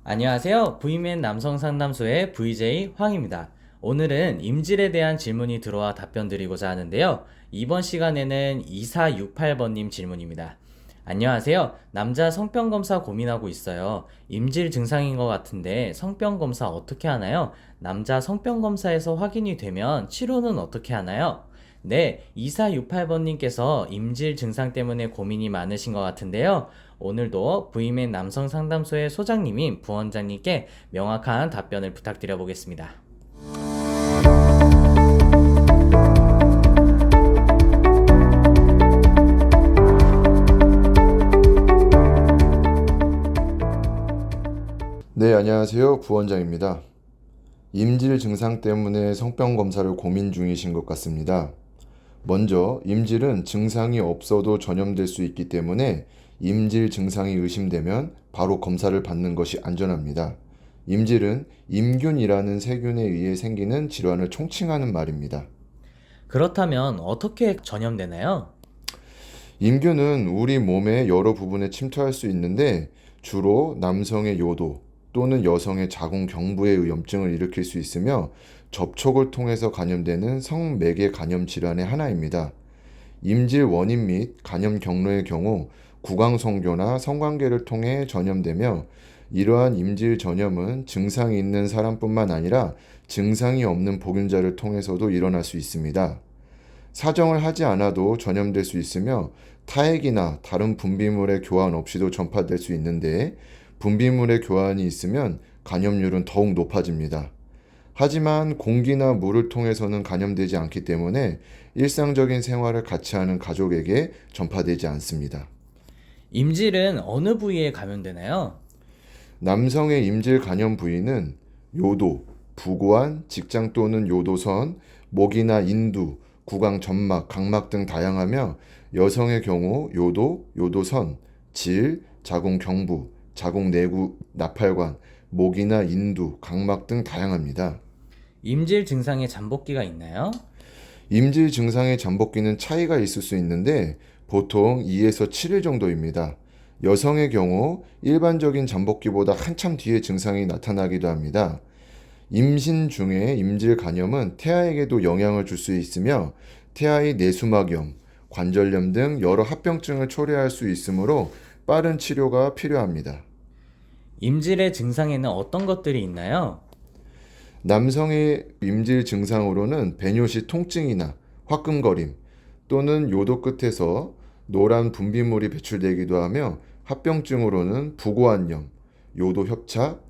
안녕하세요. 브이맨 남성 상담소의 VJ 황입니다. 오늘은 임질에 대한 질문이 들어와 답변 드리고자 하는데요. 이번 시간에는 2468번님 질문입니다. 안녕하세요. 남자 성병 검사 고민하고 있어요. 임질 증상인 것 같은데 성병 검사 어떻게 하나요? 남자 성병 검사에서 확인이 되면 치료는 어떻게 하나요? 네, 2468번님께서 임질 증상 때문에 고민이 많으신 것 같은데요. 오늘도 브이맨 남성 상담소의 소장님인 부원장님께 명확한 답변을 부탁드려 보겠습니다. 네, 안녕하세요. 부원장입니다. 임질 증상 때문에 성병 검사를 고민 중이신 것 같습니다. 먼저, 임질은 증상이 없어도 전염될 수 있기 때문에 임질 증상이 의심되면 바로 검사를 받는 것이 안전합니다. 임질은 임균이라는 세균에 의해 생기는 질환을 총칭하는 말입니다. 그렇다면 어떻게 전염되나요? 임균은 우리 몸의 여러 부분에 침투할 수 있는데 주로 남성의 요도 또는 여성의 자궁 경부에 염증을 일으킬 수 있으며 접촉을 통해서 감염되는 성매개 감염 질환의 하나입니다. 임질 원인 및 감염 경로의 경우 구강성교나 성관계를 통해 전염되며 이러한 임질 전염은 증상이 있는 사람뿐만 아니라 증상이 없는 보균자를 통해서도 일어날 수 있습니다. 사정을 하지 않아도 전염될 수 있으며 타액이나 다른 분비물의 교환 없이도 전파될 수 있는데 분비물의 교환이 있으면 감염률은 더욱 높아집니다. 하지만 공기나 물을 통해서는 감염되지 않기 때문에 일상적인 생활을 같이 하는 가족에게 전파되지 않습니다. 임질은 어느 부위에 감염되나요? 남성의 임질 감염 부위는 요도, 부고환, 직장 또는 요도선, 목이나 인두, 구강 점막, 각막 등 다양하며 여성의 경우 요도, 요도선, 질, 자궁 경부, 자궁 내부 나팔관, 목이나 인두, 각막 등 다양합니다. 임질 증상에 잠복기가 있나요? 임질 증상의 잠복기는 차이가 있을 수 있는데 보통 2에서 7일 정도입니다. 여성의 경우 일반적인 잠복기보다 한참 뒤에 증상이 나타나기도 합니다. 임신 중에 임질 간염은 태아에게도 영향을 줄 수 있으며 태아의 내수막염, 관절염 등 여러 합병증을 초래할 수 있으므로 빠른 치료가 필요합니다. 임질의 증상에는 어떤 것들이 있나요? 남성의 임질 증상으로는 배뇨시 통증이나 화끈거림 또는 요도 끝에서 노란 분비물이 배출되기도 하며 합병증으로는 부고환염, 요도 협착,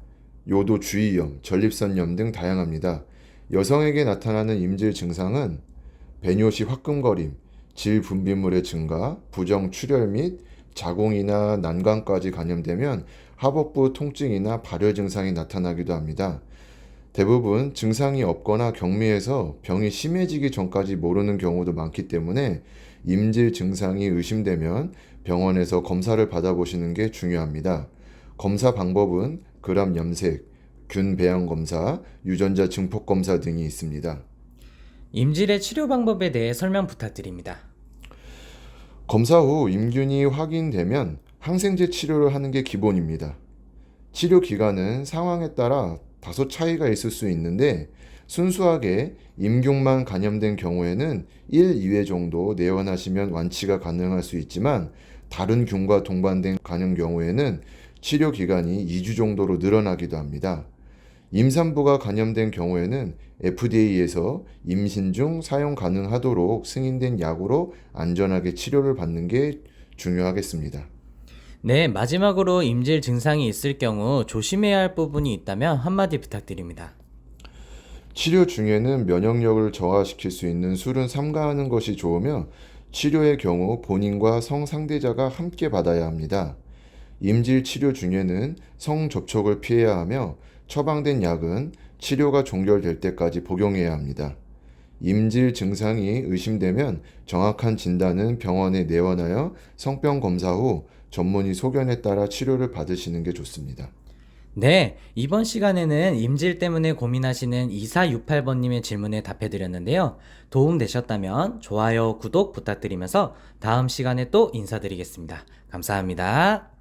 요도 주위염, 전립선염 등 다양합니다. 여성에게 나타나는 임질 증상은 배뇨시 화끈거림, 질 분비물의 증가, 부정 출혈 및 자궁이나 난관까지 감염되면 하복부 통증이나 발열 증상이 나타나기도 합니다. 대부분 증상이 없거나 경미해서 병이 심해지기 전까지 모르는 경우도 많기 때문에 임질 증상이 의심되면 병원에서 검사를 받아보시는 게 중요합니다. 검사 방법은 그람 염색, 균 배양 검사, 유전자 증폭 검사 등이 있습니다. 임질의 치료 방법에 대해 설명 부탁드립니다. 검사 후 임균이 확인되면 항생제 치료를 하는 게 기본입니다. 치료 기간은 상황에 따라 다소 차이가 있을 수 있는데 순수하게 임균만 감염된 경우에는 1, 2회 정도 내원하시면 완치가 가능할 수 있지만 다른 균과 동반된 감염 경우에는 치료 기간이 2주 정도로 늘어나기도 합니다. 임산부가 감염된 경우에는 FDA에서 임신 중 사용 가능하도록 승인된 약으로 안전하게 치료를 받는 게 중요하겠습니다. 네, 마지막으로 임질 증상이 있을 경우 조심해야 할 부분이 있다면 한마디 부탁드립니다. 치료 중에는 면역력을 저하시킬 수 있는 술은 삼가하는 것이 좋으며 치료의 경우 본인과 성상대자가 함께 받아야 합니다. 임질 치료 중에는 성접촉을 피해야 하며 처방된 약은 치료가 종결될 때까지 복용해야 합니다. 임질 증상이 의심되면 정확한 진단은 병원에 내원하여 성병 검사 후 전문의 소견에 따라 치료를 받으시는 게 좋습니다. 네, 이번 시간에는 임질 때문에 고민하시는 2468번님의 질문에 답해드렸는데요. 도움되셨다면 좋아요, 구독 부탁드리면서 다음 시간에 또 인사드리겠습니다. 감사합니다.